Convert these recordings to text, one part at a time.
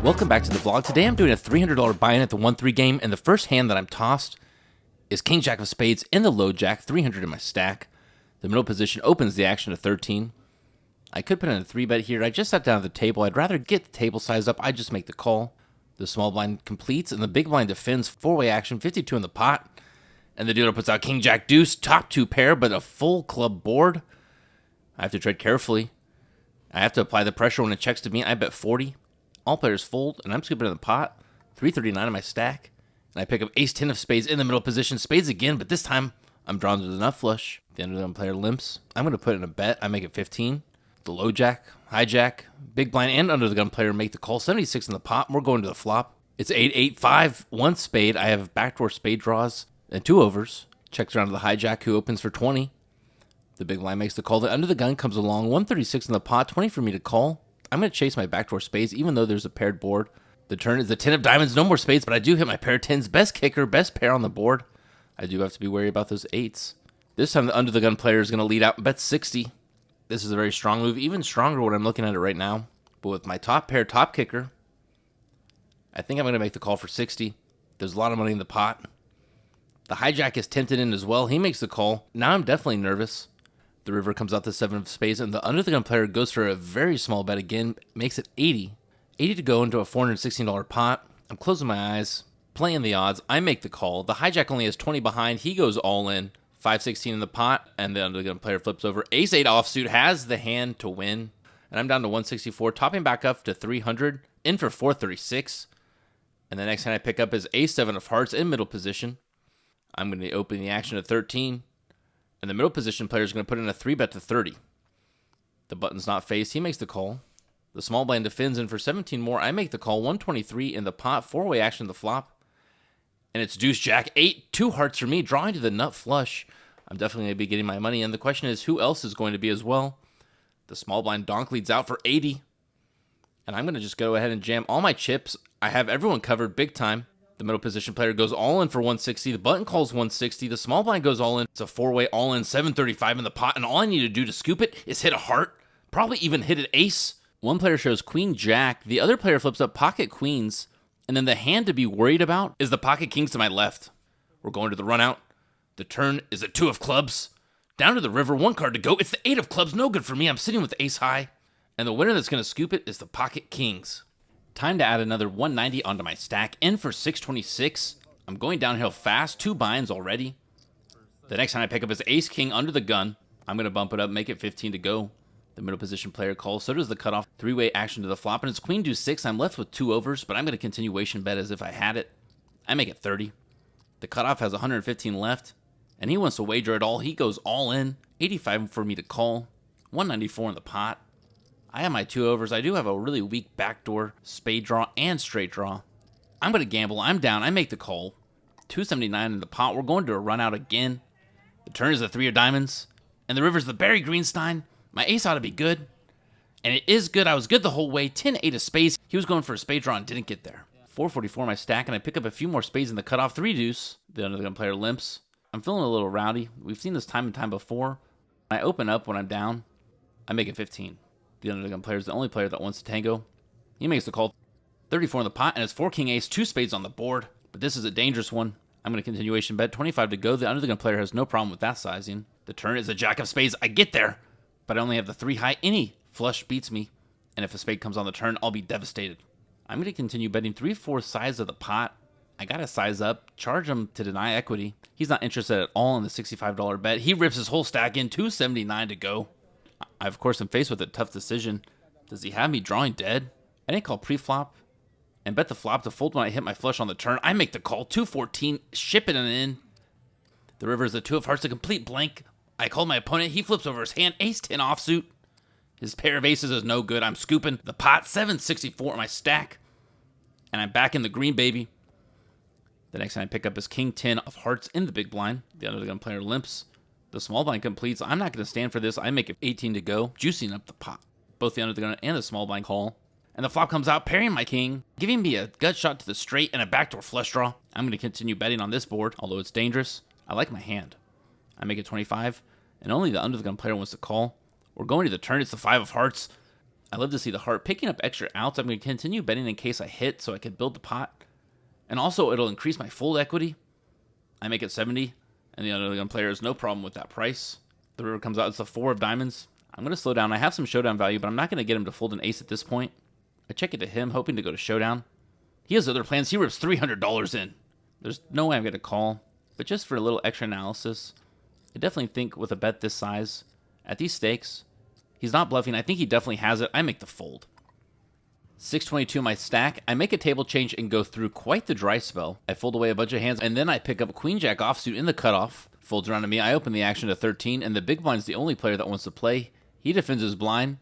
Welcome back to the vlog. Today I'm doing a $300 buy-in at the 1-3 game, and the first hand that I'm tossed is King Jack of Spades in the low jack, 300 in my stack. The middle position opens the action to 13. I could put in a 3-bet here. I just sat down at the table. I'd rather get the table sized up. I just make the call. The small blind completes, and the big blind defends. 4-way action, 52 in the pot. And the dealer puts out King Jack Deuce, top 2 pair, but a full club board. I have to tread carefully. I have to apply the pressure when it checks to me. I bet 40. All players fold, and I'm scooping in the pot. 339 in my stack. And I pick up ace-10 of spades in the middle position. Spades again, but this time I'm drawn to the nut flush. The under-the-gun player limps. I'm going to put in a bet. I make it 15. The low jack, high jack, big blind, and under-the-gun player make the call. 76 in the pot. We're going to the flop. It's 8-8-5, 1 spade. I have backdoor spade draws and 2 overs. Checks around to the high jack, who opens for 20. The big blind makes the call. The under-the-gun comes along. 136 in the pot. 20 for me to call. I'm going to chase my backdoor spades, even though there's a paired board. The turn is the 10 of diamonds. No more spades, but I do hit my pair of 10s. Best kicker, best pair on the board. I do have to be wary about those 8s. This time, the under-the-gun player is going to lead out and bet 60. This is a very strong move, even stronger when I'm looking at it right now. But with my top pair, top kicker, I think I'm going to make the call for 60. There's a lot of money in the pot. The hijack is tempted in as well. He makes the call. Now I'm definitely nervous. The river comes out to 7 of spades, and the under-the-gun player goes for a very small bet again, makes it 80. 80 to go into a $416 pot. I'm closing my eyes, playing the odds. I make the call. The hijack only has 20 behind. He goes all in. 516 in the pot, and the under-the-gun player flips over. Ace-8 offsuit has the hand to win, and I'm down to 164, topping back up to 300, in for 436. And the next hand I pick up is Ace-7 of hearts in middle position. I'm going to open the action to 13. And the middle position player is going to put in a 3-bet to 30. The button's not faced. He makes the call. The small blind defends, and for 17 more, I make the call. 123 in the pot. 4-way action to the flop. And it's deuce jack 8. 2 hearts for me, drawing to the nut flush. I'm definitely going to be getting my money in. The question is, who else is going to be as well? The small blind donk leads out for 80. And I'm going to just go ahead and jam all my chips. I have everyone covered big time. The middle position player goes all in for 160. The button calls 160. The small blind goes all in. It's a 4-way all in, 735 in the pot. And all I need to do to scoop it is hit a heart. Probably even hit an ace. One player shows queen jack. The other player flips up pocket queens. And then the hand to be worried about is the pocket kings to my left. We're going to the run out. The turn is a 2 of clubs. Down to the river, 1 card to go. It's the 8 of clubs. No good for me. I'm sitting with the ace high. And the winner that's going to scoop it is the pocket kings. Time to add another 190 onto my stack. In for 626. I'm going downhill fast. 2 binds already. The next time I pick up is ace king under the gun. I'm going to bump it up, make it 15 to go. The middle position player calls. So does the cutoff. 3-way action to the flop. And it's queen deuce 6. I'm left with 2 overs, but I'm going to continuation bet as if I had it. I make it 30. The cutoff has 115 left. And he wants to wager it all. He goes all in. 85 for me to call. 194 in the pot. I have my 2 overs. I do have a really weak backdoor spade draw and straight draw. I'm going to gamble. I'm down. I make the call. 279 in the pot. We're going to a run out again. The turn is the 3 of diamonds. And the river's the Barry Greenstein. My ace ought to be good. And it is good. I was good the whole way. 10-8 of spades. He was going for a spade draw and didn't get there. 444 in my stack. And I pick up a few more spades in the cutoff. 3 deuce. The under-the-gun player limps. I'm feeling a little rowdy. We've seen this time and time before. I open up when I'm down. I make it 15. The under-the-gun player is the only player that wants to tango. He makes the call. 34 in the pot, and it's 4 king ace, 2 spades on the board. But this is a dangerous one. I'm going to continuation bet. 25 to go. The under-the-gun player has no problem with that sizing. The turn is a jack of spades. I get there, but I only have the 3 high. Any flush beats me, and if a spade comes on the turn, I'll be devastated. I'm going to continue betting 3/4 size of the pot. I got to size up, charge him to deny equity. He's not interested at all in the $65 bet. He rips his whole stack in. 279 to go. I, of course, am faced with a tough decision. Does he have me drawing dead? I didn't call pre-flop and bet the flop to fold when I hit my flush on the turn. I make the call. 214, ship it and in. The river is a 2 of hearts, a complete blank. I call my opponent. He flips over his hand. Ace-10 offsuit. His pair of aces is no good. I'm scooping the pot. 764 in my stack. And I'm back in the green, baby. The next time I pick up is King-10 of hearts in the big blind. The under-the-gun player limps. The small blind completes. I'm not going to stand for this. I make it 18 to go, juicing up the pot. Both the under-the-gun and the small blind call. And the flop comes out, parrying my king, giving me a gut shot to the straight and a backdoor flush draw. I'm going to continue betting on this board, although it's dangerous. I like my hand. I make it 25, and only the under-the-gun player wants to call. We're going to the turn. It's the 5 of hearts. I love to see the heart picking up extra outs. I'm going to continue betting in case I hit so I can build the pot. And also, it'll increase my fold equity. I make it 70, and the other gun player has no problem with that price. The river comes out. It's the 4 of diamonds. I'm going to slow down. I have some showdown value, but I'm not going to get him to fold an ace at this point. I check it to him, hoping to go to showdown. He has other plans. He rips $300 in. There's no way I'm going to call, but just for a little extra analysis, I definitely think with a bet this size, at these stakes, he's not bluffing. I think he definitely has it. I make the fold. 622 in my stack. I make a table change and go through quite the dry spell. I fold away a bunch of hands, and then I pick up a queen jack offsuit in the cutoff. Folds around to me. I open the action to 13, and the big blind's the only player that wants to play. He defends his blind,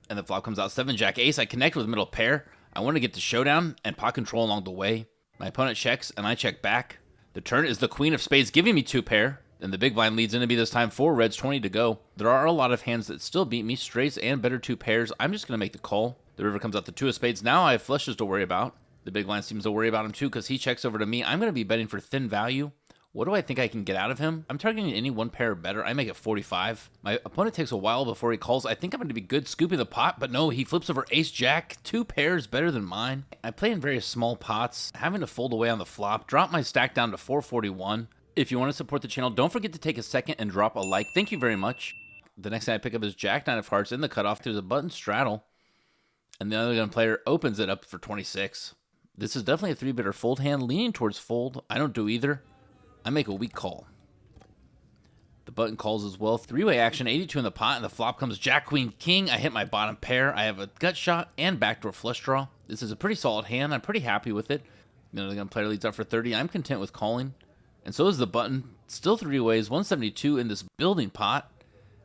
and the flop comes out 7 jack ace. I connect with middle pair. I want to get to showdown and pot control along the way. My opponent checks, and I check back. The turn is the queen of spades, giving me 2 pair. And the big blind leads into me this time. 4 reds, 20 to go. There are a lot of hands that still beat me. Straights and better 2 pairs. I'm just going to make the call. The river comes out the 2 of spades. Now I have flushes to worry about. The big blind seems to worry about him too because he checks over to me. I'm going to be betting for thin value. What do I think I can get out of him? I'm targeting any 1 pair or better. I make it 45. My opponent takes a while before he calls. I think I'm going to be good scooping the pot, but no, he flips over ace jack. 2 pairs better than mine. I play in very small pots, having to fold away on the flop. Drop my stack down to 441. If you want to support the channel, don't forget to take a second and drop a like. Thank you very much. The next thing I pick up is jack 9 of hearts in the cutoff. There's a button straddle, and the other gun player opens it up for 26. This is definitely a 3-bitter fold hand, leaning towards fold. I don't do either. I make a weak call. The button calls as well. 3-way action, 82 in the pot, and the flop comes jack, queen, king. I hit my bottom pair. I have a gut shot and backdoor flush draw. This is a pretty solid hand. I'm pretty happy with it. The other gun player leads out for 30. I'm content with calling. And so is the button. Still 3 ways, 172 in this building pot.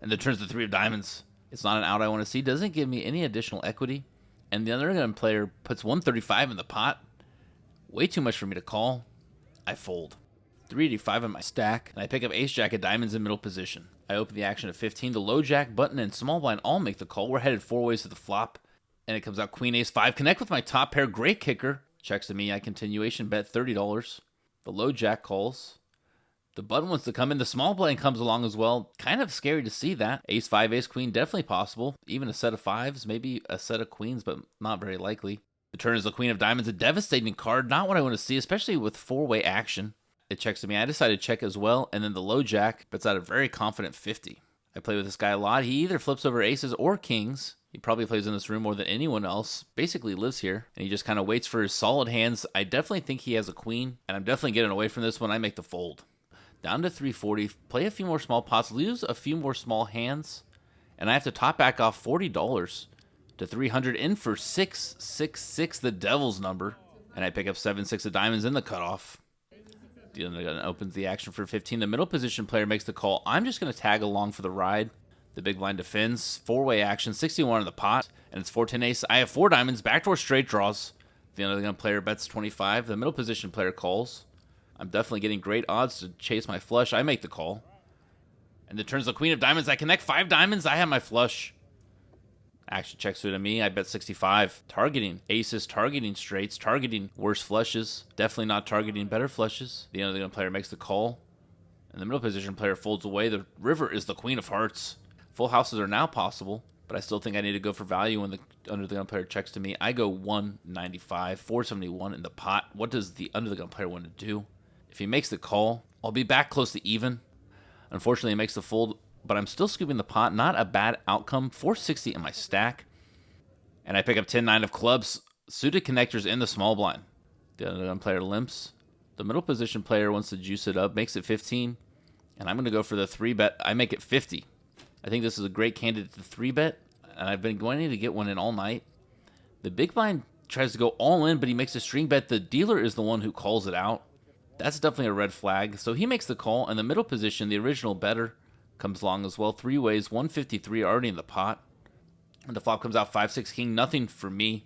And the turn's the 3 of diamonds. It's not an out I want to see. Doesn't give me any additional equity. And the other gun player puts 135 in the pot. Way too much for me to call. I fold. 385 in my stack, and I pick up ace jack of diamonds in middle position. I open the action at 15. The low jack, button, and small blind all make the call. We're headed 4 ways to the flop, and it comes out queen ace 5. Connect with my top pair. Great kicker. Checks to me. I continuation bet $30. The low jack calls. The button wants to come in. The small blind comes along as well. Kind of scary to see that. Ace 5, ace queen, definitely possible. Even a set of 5s, maybe a set of queens, but not very likely. The turn is the queen of diamonds, a devastating card. Not what I want to see, especially with 4-way action. It checks to me. I decided to check as well, and then the low jack bets out a very confident 50. I play with this guy a lot. He either flips over aces or kings. He probably plays in this room more than anyone else. Basically lives here, and he just kind of waits for his solid hands. I definitely think he has a queen, and I'm definitely getting away from this one. I make the fold. Down to 340. Play a few more small pots. Lose a few more small hands, and I have to top back off $40 to 300 in for 666, the devil's number. And I pick up 7-6 of diamonds in the cutoff. The other gun opens the action for 15. The middle position player makes the call. I'm just going to tag along for the ride. The big blind defends. 4-way action. 61 in the pot. And it's 4-10 ace. I have 4 diamonds. Backdoor straight draws. The other gun player bets 25. The middle position player calls. I'm definitely getting great odds to chase my flush. I make the call. And the turn's the queen of diamonds. I connect 5 diamonds. I have my flush. Action checks through to me. I bet 65. Targeting aces, targeting straights, targeting worse flushes. Definitely not targeting better flushes. The other gun player makes the call. And the middle position player folds away. The river is the queen of hearts. Full houses are now possible, but I still think I need to go for value when the under the gun player checks to me. I go 195, 471 in the pot. What does the under the gun player want to do? If he makes the call, I'll be back close to even. Unfortunately, he makes the fold, but I'm still scooping the pot. Not a bad outcome. 460 in my stack. And I pick up 10-9 of clubs. Suited connectors in the small blind. The other gun player limps. The middle position player wants to juice it up. Makes it 15. And I'm going to go for the 3-bet. I make it 50. I think this is a great candidate to 3-bet. And I've been wanting to get one in all night. The big blind tries to go all in, but he makes a string bet. The dealer is the one who calls it out. That's definitely a red flag. So he makes the call. And the middle position, the original better, comes along as well. 3 ways, 153 already in the pot. And the flop comes out 5-6 king. Nothing for me.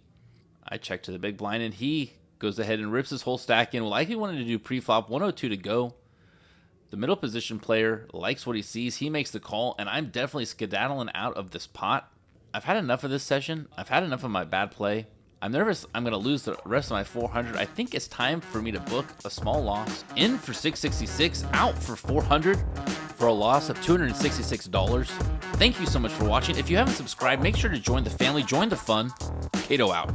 I check to the big blind, and he goes ahead and rips his whole stack in. Well, like he wanted to do pre-flop, 102 to go. The middle position player likes what he sees. He makes the call, and I'm definitely skedaddling out of this pot. I've had enough of this session. I've had enough of my bad play. I'm nervous I'm going to lose the rest of my 400. I think it's time for me to book a small loss. In for 666, out for 400. for a loss of $266. Thank you so much for watching. If you haven't subscribed, make sure to join the family, join the fun. Kato out.